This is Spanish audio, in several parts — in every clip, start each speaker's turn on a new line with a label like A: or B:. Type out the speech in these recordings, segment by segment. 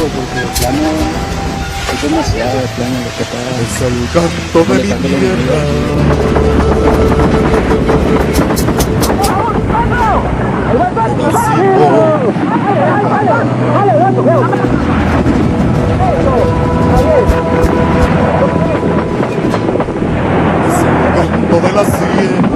A: digo, porque de plano es demasiado de plano lo que está.
B: Es el canto de mi tierra. Es el canto de la sierra.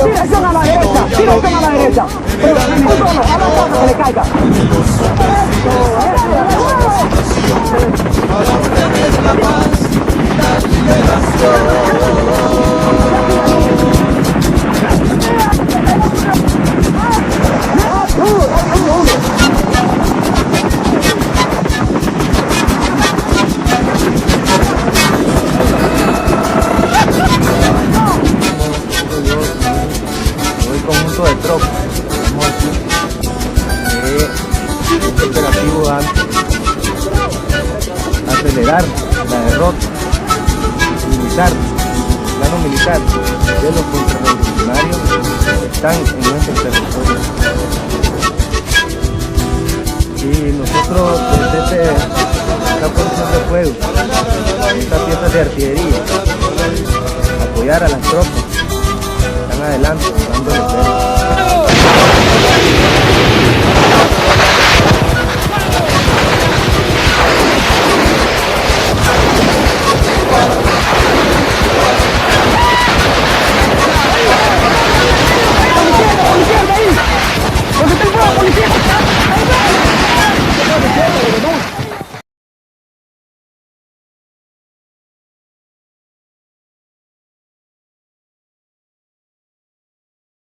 C: Dirección a la derecha. Pero que le caiga.
B: Para obtener la paz y la liberación.
D: Conjunto de tropas, estamos aquí, este operativo va a acelerar la derrota militar, el plano militar de los contrarrevolucionarios que están en nuestro territorio. Y nosotros desde esta posición de fuego, estas piezas de artillería, apoyar a las tropas, están adelante, dándole